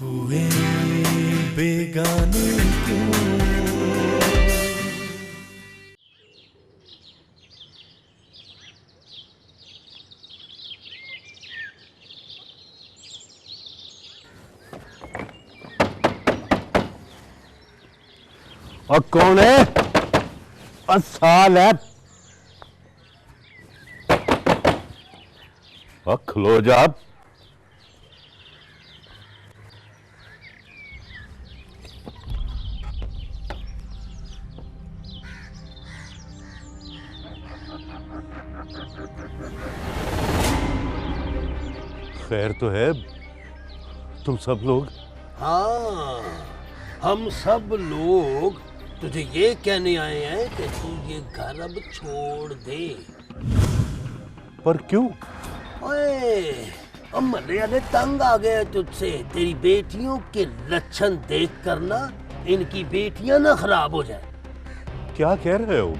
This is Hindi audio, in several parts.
हुए बेगाने क्यों। और कौन है? और साल है। और खलो जा। खैर तो है तुम सब लोग? हाँ, हम सब लोग तुझे ये कहने आए हैं कि तू ये घर अब छोड़ दे। पर क्यों? ओए, अब मर्यादे तंग आ गए तुझसे। तेरी बेटियों के लक्षण देख कर ना इनकी बेटियां ना खराब हो जाए। क्या कह रहे हो?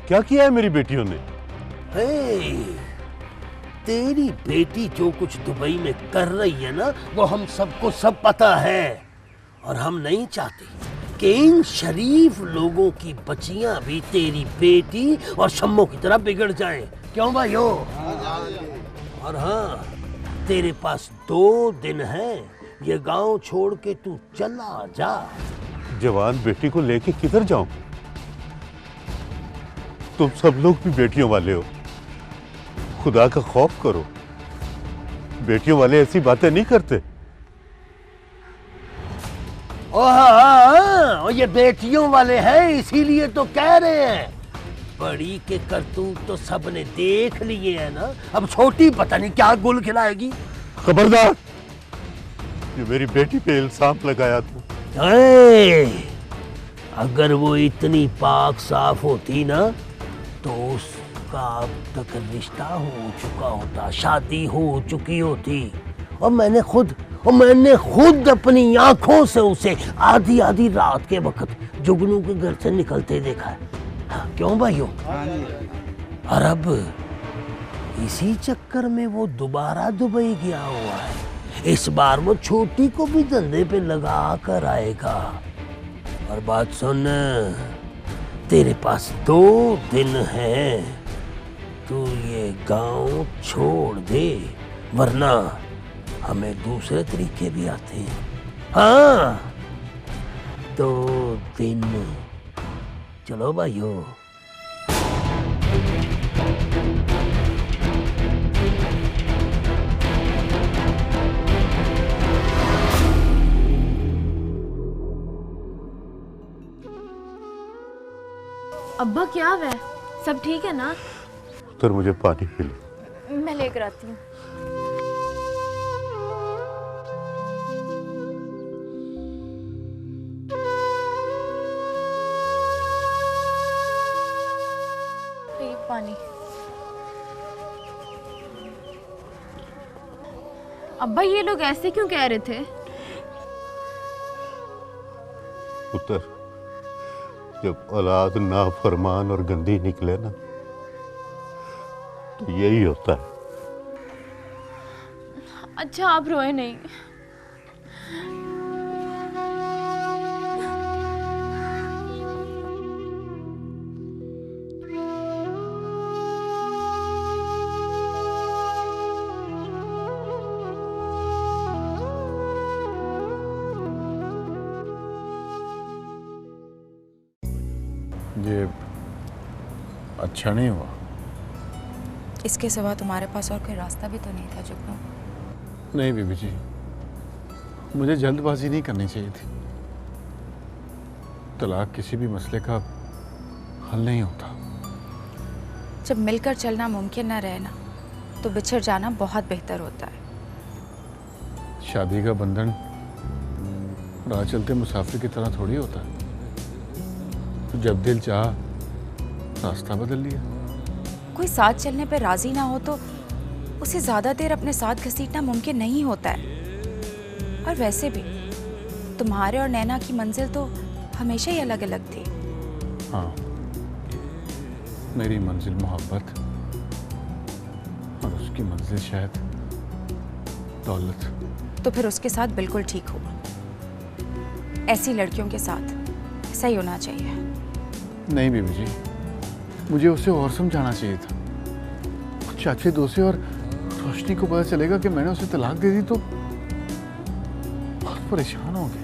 क्या किया है मेरी बेटियों ने? हे, तेरी बेटी जो कुछ दुबई में कर रही है ना, वो हम सबको सब पता है। और हम नहीं चाहते कि इन शरीफ लोगों की बच्चियां भी तेरी बेटी और शम्मो की तरह बिगड़ जाएं। क्यों भाइयों? और हाँ, तेरे पास 2 दिन हैं। ये गांव छोड़ के तू चला जा। जवान बेटी को लेके किधर जाऊं? तुम सब लोग भी बेटियों वाले हो। खुदा का खौफ करो। बेटियों वाले ऐसी बातें नहीं करते। और ये बेटियों वाले हैं, इसीलिए तो कह रहे हैं। बड़ी के करतूत तो सबने देख लिए है ना, अब छोटी पता नहीं क्या गुल खिलाएगी। खबरदार! जो मेरी बेटी पे इल्जाम लगाया था। अगर वो इतनी पाक साफ होती ना तो उसका अब तक रिश्ता हो चुका होता, शादी हो चुकी होती। और मैंने खुद अपनी आंखों से उसे आधी आधी रात के वक्त जुगनू के घर से निकलते देखा है। हाँ, क्यों भाइयों? और अब इसी चक्कर में वो दोबारा दुबई गया हुआ है। इस बार वो छोटी को भी धंधे पे लगा कर आएगा। और बात सुन, तेरे पास 2 दिन हैं। तू ये गांव छोड़ दे, वरना हमें दूसरे तरीके भी आते हैं। हाँ, 2 दिन। चलो भाइयों। अब्बा क्या है? सब ठीक है ना? पुत्र मुझे पानी पिला। मैं लेकर आती हूँ। ये पानी। अब्बा ये लोग ऐसे क्यों कह रहे थे? पुत्र, जब औलाद नाफरमान और गंदी निकले ना तो यही होता है। अच्छा आप रोए नहीं। ये अच्छा नहीं हुआ। इसके सिवा तुम्हारे पास और कोई रास्ता भी तो नहीं था जुगनू। नहीं बीबी जी, मुझे जल्दबाजी नहीं करनी चाहिए थी। तलाक किसी भी मसले का हल नहीं होता। जब मिलकर चलना मुमकिन ना रहे ना, तो बिछड़ जाना बहुत बेहतर होता है। शादी का बंधन राह चलते मुसाफिर की तरह थोड़ी होता है। तो जब दिल चाहा रास्ता बदल लिया। कोई साथ चलने पर राजी ना हो तो उसे ज्यादा देर अपने साथ घसीटना मुमकिन नहीं होता है। और वैसे भी तुम्हारे और नैना की मंजिल तो हमेशा ही अलग अलग थी। हाँ, मेरी मंजिल मोहब्बत और उसकी मंजिल शायद दौलत। तो फिर उसके साथ बिल्कुल ठीक हो। ऐसी लड़कियों के साथ ऐसा ही होना चाहिए। नहीं बीबी जी, मुझे उसे और समझाना चाहिए था। चाचे दोसे और रोशनी को पता चलेगा कि मैंने उसे तलाक दे दी तो बहुत परेशान हो गए।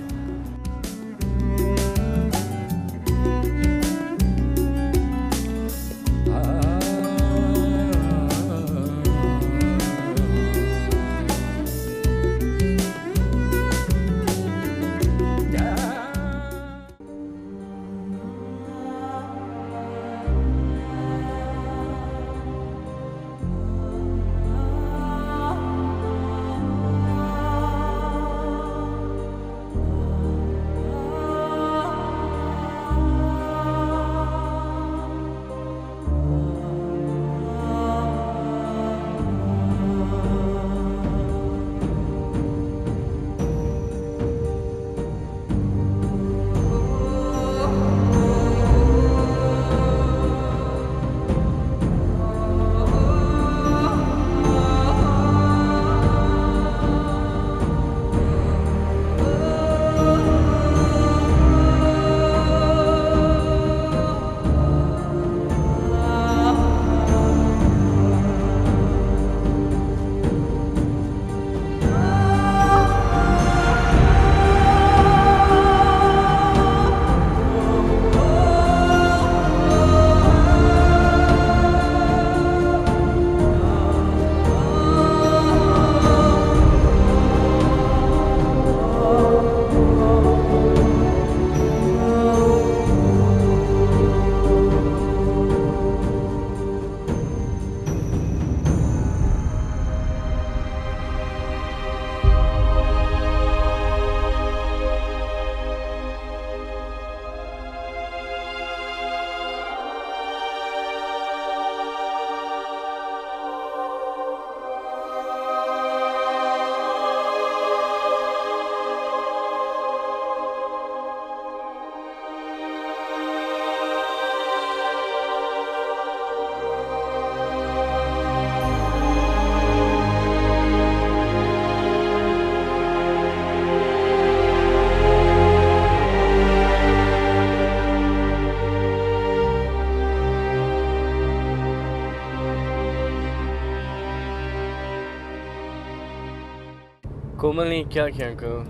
कोमल ने क्या किया अंकल?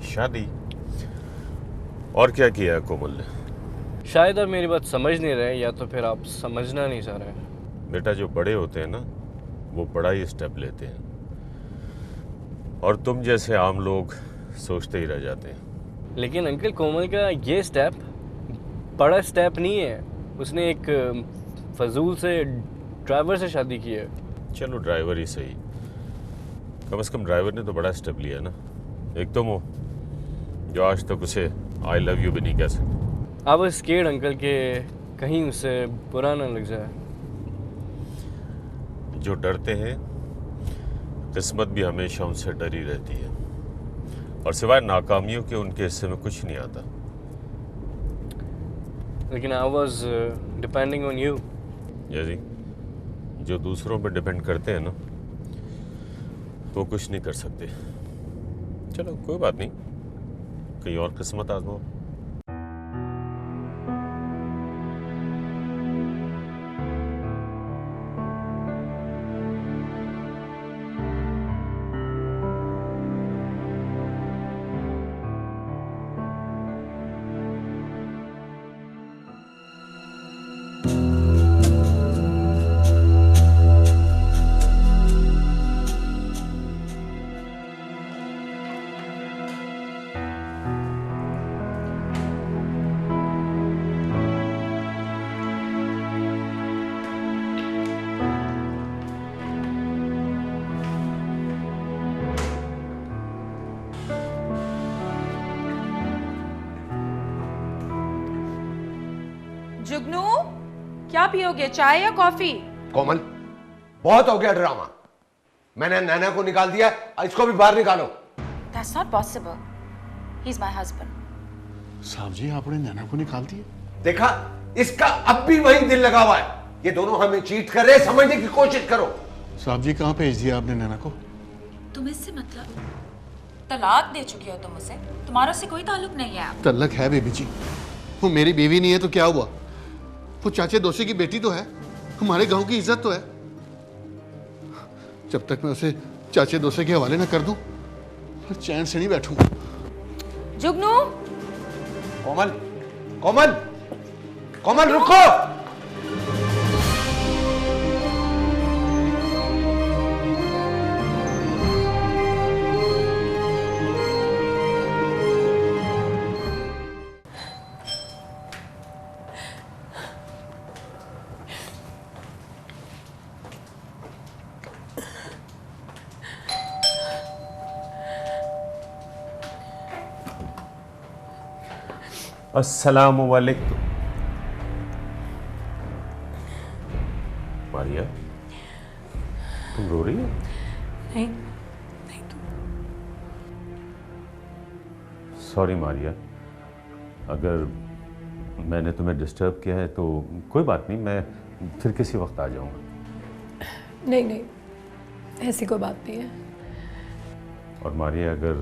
शादी? और क्या किया है कोमल ने? शायद आप मेरी बात समझ नहीं रहे, या तो फिर आप समझना नहीं चाह रहे। बेटा, जो बड़े होते हैं ना, वो बड़ा ही स्टेप लेते हैं, और तुम जैसे आम लोग सोचते ही रह जाते हैं। लेकिन अंकल, कोमल का ये स्टेप बड़ा स्टेप नहीं है। उसने एक फजूल से ड्राइवर से शादी की है। चलो ड्राइवर ही सही, कम से कम ड्राइवर ने तो बड़ा स्टेप लिया ना। एक तुम हो जो आज तक उसे आई लव यू भी नहीं कह सकते। आप स्केर्ड अंकल के कहीं उसे बुरा ना लग जाए। जो डरते हैं, किस्मत भी हमेशा उनसे डरी रहती है, और सिवाय नाकामियों के उनके हिस्से में कुछ नहीं आता। लेकिन I was depending on you. जैसी जो दूसरों पर डिपेंड करते हैं ना, तो कुछ नहीं कर सकते। चलो कोई बात नहीं, कहीं और किस्मत आजमाओ। जुगनू, क्या पियोगे, चाय या कॉफी? कोमल, बहुत हो गया ड्रामा। मैंने नैना को निकाल दिया, इसको भी बाहर निकालो। That's not possible. He's my husband. साहब जी, आपने नैना को निकाल दिया? देखा, इसका अब भी वही दिल लगा हुआ है। ये दोनों हमें चीट कर रहे, समझने की कोशिश करो। साहब जी, कहाँ भेज दिया आपने नैना को? तुम्हें इससे मतलब? तलाक दे चुकी हो तुम उसे, तुम्हारा उससे कोई ताल्लुक नहीं है अब। तल्लक है बेबी जी, वो मेरी बीवी नहीं है तो क्या हुआ? वो चाचे दोषी की बेटी तो है, हमारे गांव की इज्जत तो है। जब तक मैं उसे चाचे दोषे के हवाले ना कर दूं, फिर चैन से नहीं बैठूंगा। जुगनू, कोमल, कोमल, कोमल रुको। अस्सलामुअलैकुम। मारिया, तुम रो रही हो? नहीं नहीं तुम। सॉरी मारिया, अगर मैंने तुम्हें डिस्टर्ब किया है तो कोई बात नहीं, मैं फिर किसी वक्त आ जाऊंगा। नहीं नहीं, ऐसी कोई बात नहीं है। और मारिया, अगर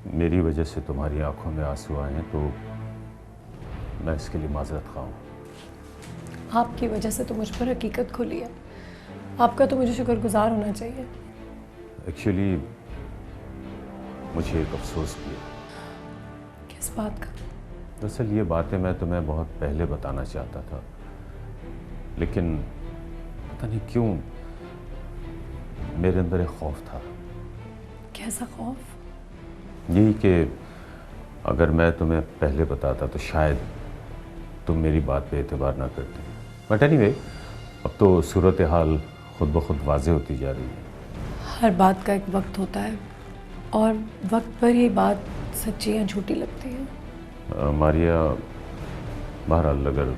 मेरी वजह से तुम्हारी आंखों में आंसू आए हैं तो मैं इसके लिए माजरत खा हूँ। आपकी वजह से तो मुझ पर हकीकत खुली है, आपका तो मुझे शुक्रगुजार होना चाहिए। एक्चुअली मुझे एक अफसोस भी है। किस बात का? दरअसल ये बातें मैं तुम्हें बहुत पहले बताना चाहता था, लेकिन पता नहीं क्यों मेरे अंदर एक खौफ था। कैसा खौफ? यही कि अगर मैं तुम्हें पहले बताता तो शायद तुम मेरी बात पे एतबार ना करती। बट एनीवे, अब तो सूरत हाल खुद ब खुद वाज़ेह होती जा रही है। हर बात का एक वक्त होता है और वक्त पर ये बात सच्ची या झूठी लगती है। मारिया, बहरहाल अगर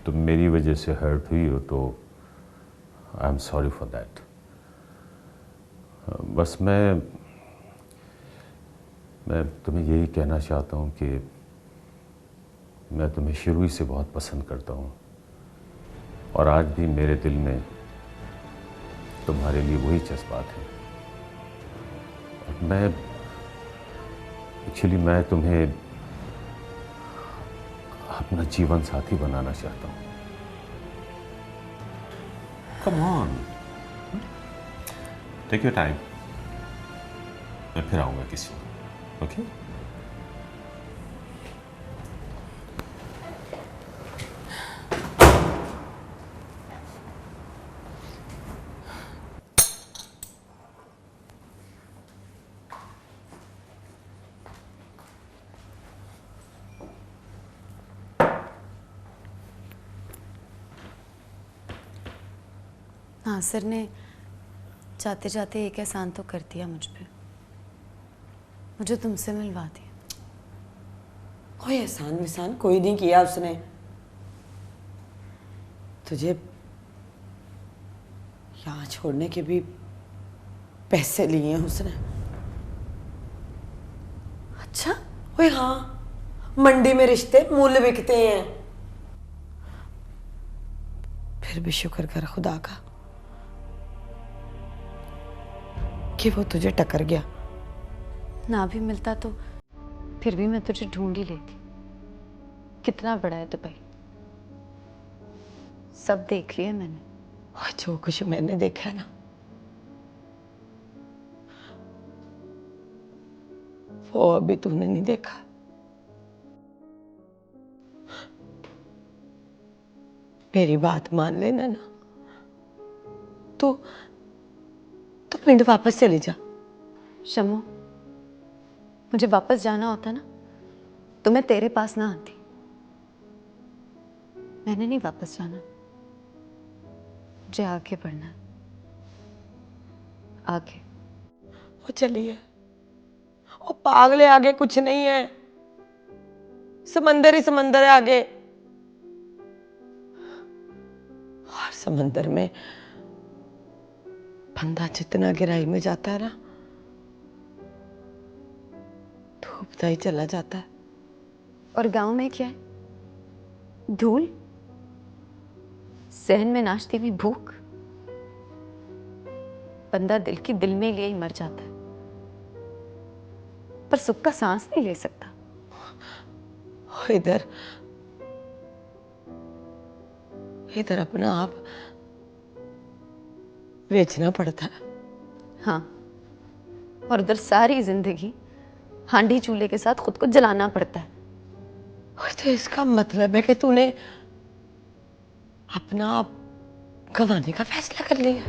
तुम मेरी वजह से हर्ट हुई हो तो I am sorry for that. बस मैं तुम्हें यही कहना चाहता हूँ कि मैं तुम्हें शुरू ही से बहुत पसंद करता हूँ और आज भी मेरे दिल में तुम्हारे लिए वही जज्बात है। और मैं तुम्हें अपना जीवन साथी बनाना चाहता हूँ। Come on, take your time, मैं फिर आऊँगा किसी दिन। ओके? नासिर ने जाते जाते एक एहसान तो कर दिया मुझ पे, मुझे तुमसे मिलवा दिया। कोई एहसान विसान कोई नहीं किया उसने, तुझे यहाँ छोड़ने के भी पैसे लिए हैं उसने। अच्छा? ओए हाँ, मंडी में रिश्ते मूल्य बिकते हैं। फिर भी शुक्र कर खुदा का कि वो तुझे टकर गया। ना भी मिलता तो फिर भी मैं तुझे ढूंढ ही लेती। कितना बड़ा है दुबई, सब देख लिया मैंने। और जो कुछ मैंने देखा है ना, वो अभी तूने नहीं देखा। मेरी बात मान लेना ना, तो पिंड वापस चली जा। शमो, मुझे वापस जाना होता ना तो मैं तेरे पास ना आती। मैंने नहीं वापस जाना, मुझे आगे बढ़ना है। आगे। वो चलिए, वो पागले, आगे कुछ नहीं है, समंदर ही समंदर है आगे। और समंदर में बंदा जितना गहराई में जाता है ना, डूबता ही चला जाता है। और गांव में क्या है? धूल, सहन में नाचती हुई भूख। बंदा दिल की दिल में लिए ही मर जाता है, पर सुख का सांस नहीं ले सकता। इधर इधर अपना आप बेचना पड़ता है। हाँ, और उधर सारी जिंदगी हांडी चूल्हे के साथ खुद को जलाना पड़ता है। तो इसका मतलब है कि तूने अपना आप गंवाने का फैसला कर लिया।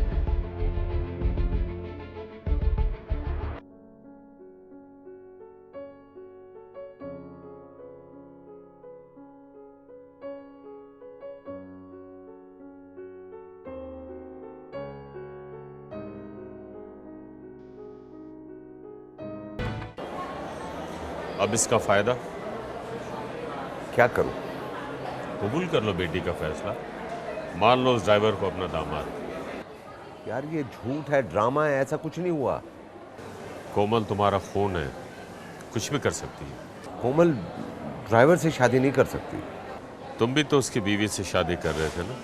अब इसका फायदा क्या करूं? कबूल कर लो बेटी का फैसला, मान लो उस ड्राइवर को अपना दामाद। यार ये झूठ है, ड्रामा है, ऐसा कुछ नहीं हुआ। कोमल तुम्हारा खून है, कुछ भी कर सकती है। कोमल ड्राइवर से शादी नहीं कर सकती। तुम भी तो उसकी बीवी से शादी कर रहे थे ना?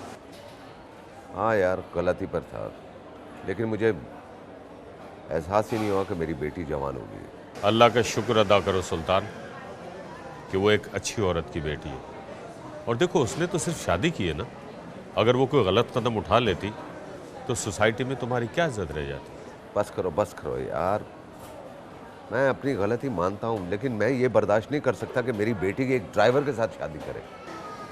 हाँ यार, गलती पर था, लेकिन मुझे एहसास ही नहीं हुआ कि मेरी बेटी जवान होगी। अल्लाह का शुक्र अदा करो सुल्तान कि वो एक अच्छी औरत की बेटी है। और देखो, उसने तो सिर्फ शादी की है ना, अगर वो कोई गलत कदम उठा लेती तो सोसाइटी में तुम्हारी क्या इज्जत रह जाती। बस करो यार, मैं अपनी गलती मानता हूँ, लेकिन मैं ये बर्दाश्त नहीं कर सकता कि मेरी बेटी के एक ड्राइवर के साथ शादी करे।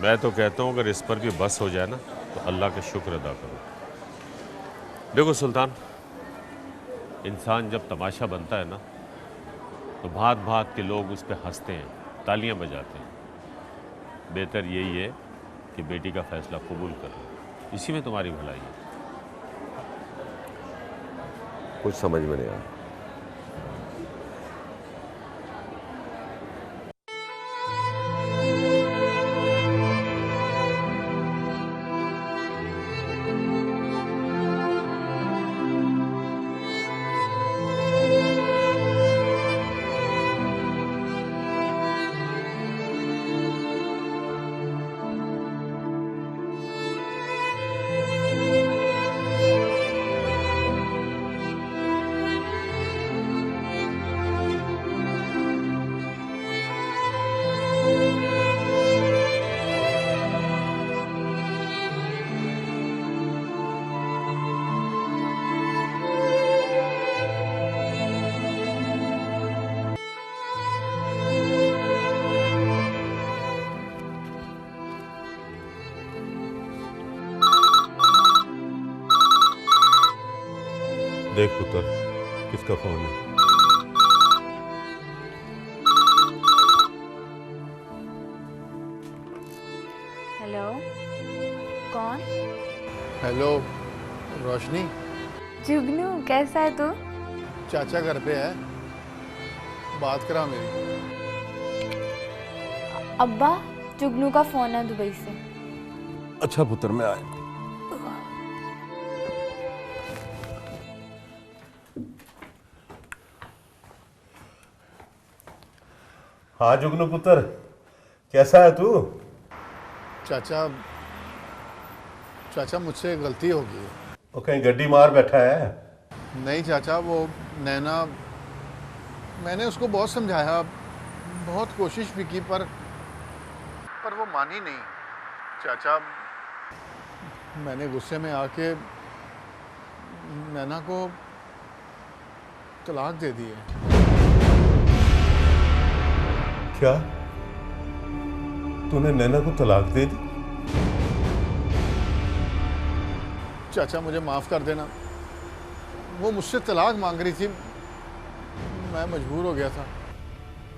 मैं तो कहता हूँ अगर इस पर भी बस हो जाए ना तो अल्लाह का शुक्र अदा करो। देखो सुल्तान, इंसान जब तमाशा बनता है ना तो भांत भांत के लोग उस पर हंसते हैं, तालियां बजाते हैं। बेहतर यही है कि बेटी का फैसला कबूल कर लो, इसी में तुम्हारी भलाई है। कुछ समझ में नहीं आया। देख पुत्र, किसका फोन है? हेलो, कौन? हेलो रोशनी, जुगनू कैसा है तू? चाचा घर पे है, बात करा मेरी। अब्बा, जुगनू का फोन है दुबई से। अच्छा पुत्र, मैं आया। हाँ जुगनू पुत्र, कैसा है तू? चाचा चाचा मुझसे गलती हो गई है। वो कहीं गड्डी मार बैठा है? नहीं चाचा, वो नैना, मैंने उसको बहुत समझाया, बहुत कोशिश भी की, पर वो मानी नहीं। चाचा, मैंने गुस्से में आके नैना को तलाक दे दी है। क्या तूने नैना को तलाक दे दी? चाचा मुझे माफ़ कर देना, वो मुझसे तलाक मांग रही थी, मैं मजबूर हो गया था।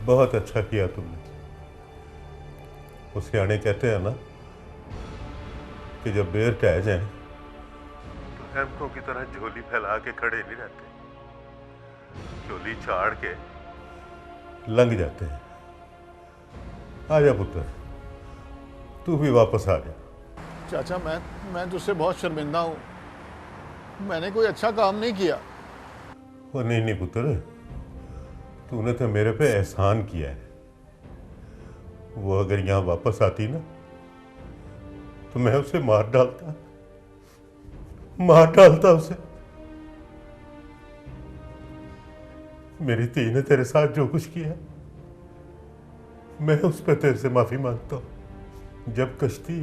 बहुत अच्छा किया तुमने। वो सियाने कहते हैं ना कि जब बेर टह जाए तो अहमकों की तरह झोली फैला के खड़े नहीं रहते, झोली चाड़ के लंघ जाते हैं। आजा पुत्र, तू भी वापस आ जा। चाचा, मैं तुझसे बहुत शर्मिंदा हूँ, मैंने कोई अच्छा काम नहीं किया। वो नहीं पुत्र, तूने तो मेरे पे एहसान किया है। वो अगर यहाँ वापस आती ना तो मैं उसे मार डालता उसे। मेरी धी ने तेरे साथ जो कुछ किया, मैं उस पर तेरे से माफी मांगता हूं। जब कश्ती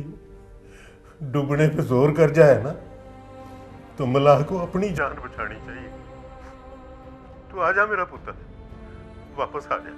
डूबने पे जोर कर जाए ना, तो मलाह को अपनी जान बचानी चाहिए। तू आ जा मेरा पुत्र, वापस आ जा।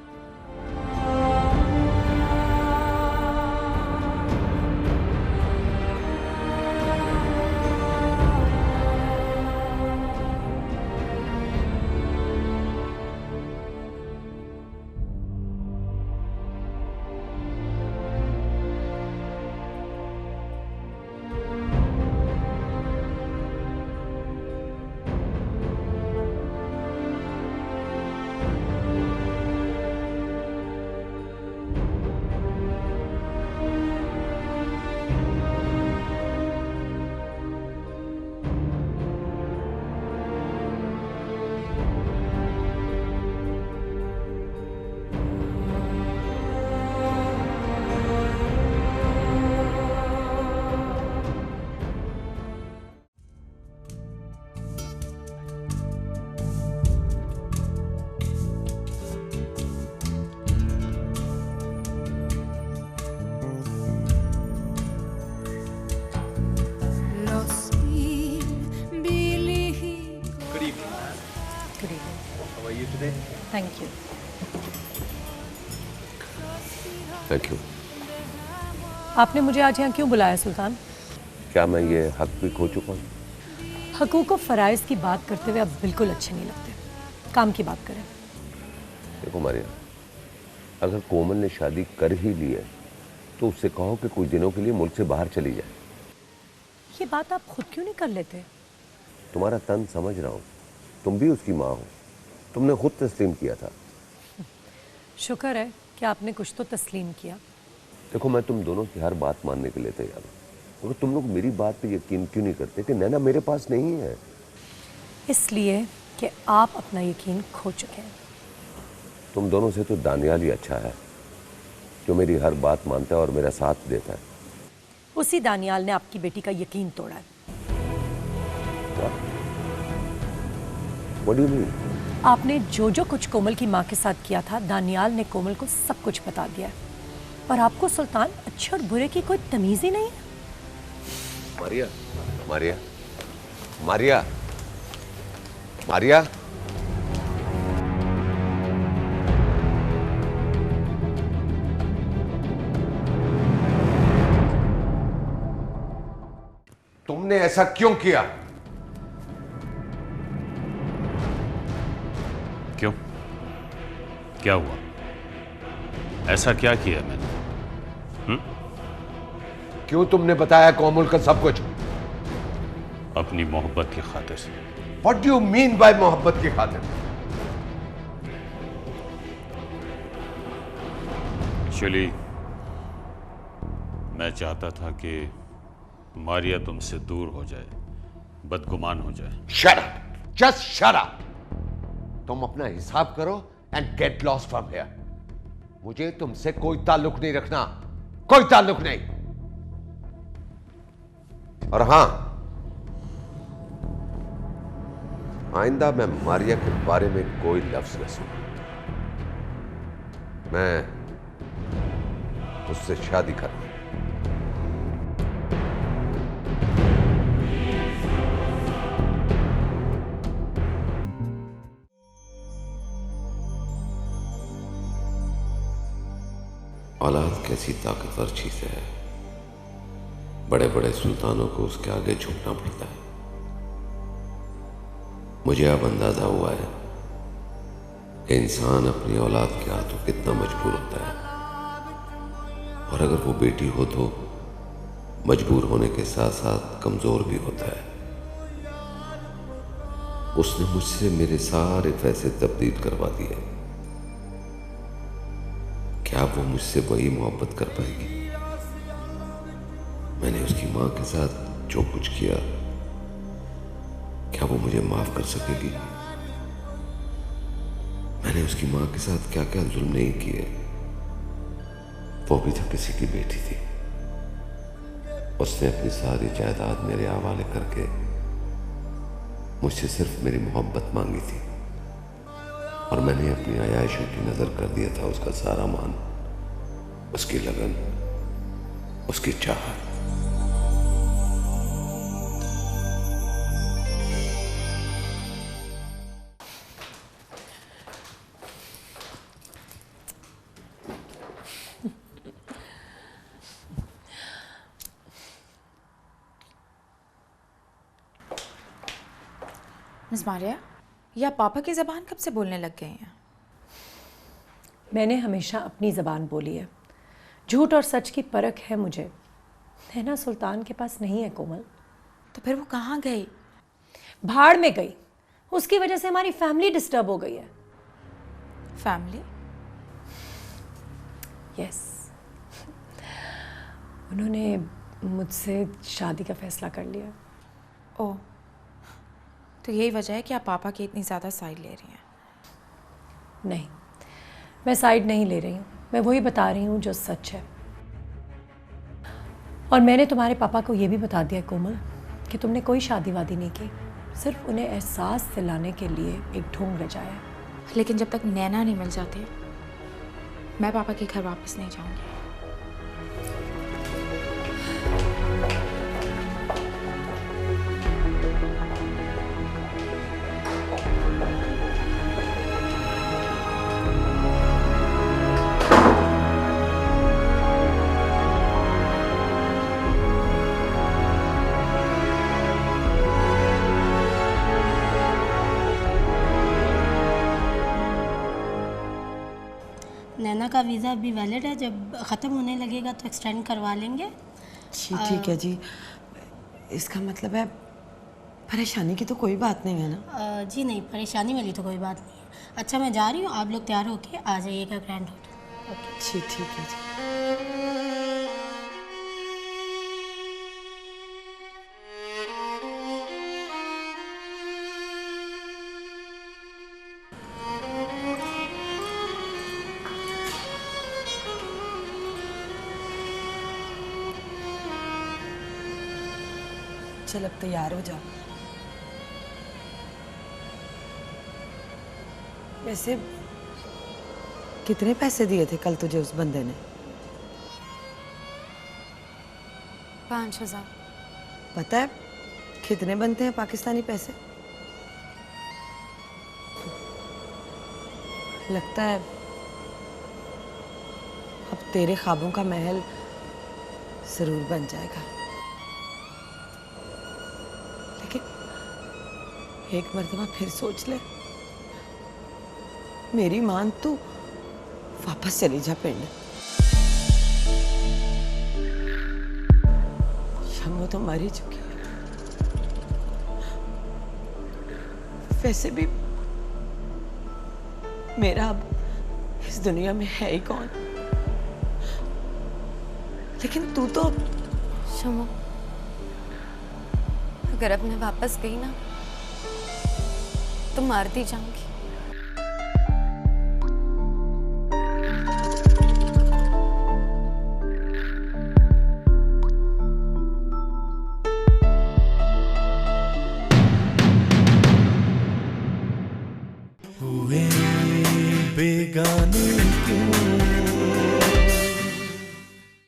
Thank you. Thank you. आपने मुझे आज यहाँ क्यों बुलाया सुल्तान? क्या मैं ये हक भी खो चुका हूँ? हकूक और फ़राइज़ की बात करते हुए अब बिल्कुल अच्छे नहीं लगते। काम की बात करें। देखो मारिया, अगर कोमल ने शादी कर ही ली है तो उससे कहो कि कुछ दिनों के लिए मुल्क से बाहर चली जाए। ये बात आप खुद क्यों नहीं कर लेते? तुम्हारा तन समझ रहा हूँ, तुम भी उसकी माँ हो, तुमने खुद तस्लीम किया था। शुक्र है कि आपने कुछ तो तस्लीम किया। देखो मैं तुम दोनों की हर बात मानने के लिए तैयार हूँ, मगर तुम लोग मेरी बात पे यकीन क्यों नहीं करते कि नैना मेरे पास नहीं है? इसलिए कि आप अपना यकीन खो चुके हैं। तुम दोनों से तो दानियाल ही अच्छा है, जो मेरी हर बात मानता है और मेरा साथ देता है। उसी दानियाल ने आपकी बेटी का यकीन तोड़ा है। What do you mean? आपने जो जो कुछ कोमल की माँ के साथ किया था, दानियाल ने कोमल को सब कुछ बता दिया है। और आपको सुल्तान अच्छे और बुरे की कोई तमीज ही नहीं है। मारिया, मारिया, मारिया, मारिया। तुमने ऐसा क्यों किया? क्यों? क्या हुआ? ऐसा क्या किया मैंने? क्यों तुमने बताया कोमल का सब कुछ? अपनी मोहब्बत की खातिर। What do you mean by मोहब्बत की खातिर? एक्चुअली मैं चाहता था कि मारिया तुमसे दूर हो जाए, बदगुमान हो जाए। Shut up! Just shut up! तुम अपना हिसाब करो and get lost from here. मुझे तुमसे कोई ताल्लुक नहीं रखना, कोई ताल्लुक नहीं। और हां, आइंदा मैं मारिया के बारे में कोई लफ्ज न सुनूं। मैं उससे शादी करना। औलाद कैसी ताकतवर चीज है, बड़े बड़े सुल्तानों को उसके आगे झुकना पड़ता है। मुझे अब अंदाजा हुआ है कि इंसान अपनी औलाद के हाथों कितना मजबूर होता है, और अगर वो बेटी हो तो मजबूर होने के साथ साथ कमजोर भी होता है। उसने मुझसे मेरे सारे फैसले तब्दील करवा दिए। क्या वो मुझसे वही मोहब्बत कर पाएगी? मैंने उसकी मां के साथ जो कुछ किया, क्या वो मुझे माफ कर सकेगी? मैंने उसकी मां के साथ क्या क्या जुल्म नहीं किए। वो भी तो किसी की बेटी थी। उसने अपनी सारी जायदाद मेरे हवाले करके मुझसे सिर्फ मेरी मोहब्बत मांगी थी। और मैंने अपनी आयाशों की नजर कर दिया था उसका सारा मान, उसकी लगन, उसकी चाहत। मिस मारिया, या पापा की ज़बान कब से बोलने लग गए हैं? मैंने हमेशा अपनी ज़बान बोली है। झूठ और सच की परख है मुझे। नैना सुल्तान के पास नहीं है कोमल। तो फिर वो कहाँ गई? भाड़ में गई। उसकी वजह से हमारी फैमिली डिस्टर्ब हो गई है। फैमिली? यस, उन्होंने मुझसे शादी का फैसला कर लिया। ओह, तो यही वजह है कि आप पापा की इतनी ज़्यादा साइड ले रही हैं? नहीं, मैं साइड नहीं ले रही हूँ। मैं वही बता रही हूँ जो सच है। और मैंने तुम्हारे पापा को ये भी बता दिया कोमल कि तुमने कोई शादी वादी नहीं की, सिर्फ उन्हें एहसास दिलाने के लिए एक ढोंग रचाया। लेकिन जब तक नैना नहीं मिल जाती, मैं पापा के घर वापस नहीं जाऊंगी। नैना का वीज़ा अभी वैलिड है, जब ख़त्म होने लगेगा तो एक्सटेंड करवा लेंगे। जी ठीक है जी, इसका मतलब है परेशानी की तो कोई बात नहीं है ना? जी नहीं, परेशानी वाली तो कोई बात नहीं है। अच्छा मैं जा रही हूँ, आप लोग तैयार होके आ जाइएगा ग्रैंड होटल। ओके जी ठीक है जी। चल अब तैयार हो जा। वैसे कितने पैसे दिए थे कल तुझे उस बंदे ने? 5,000। पता है कितने बनते हैं पाकिस्तानी पैसे? लगता है अब तेरे ख्वाबों का महल जरूर बन जाएगा। एक मर्तबा फिर सोच ले, मेरी मान तू वापस चली जा पिंड। शम्मो तो मर ही चुकी है। वैसे भी मेरा अब इस दुनिया में है ही कौन? लेकिन तू तो शम्मो, अगर अब मैं वापस गई ना तो मारती जाऊंगी।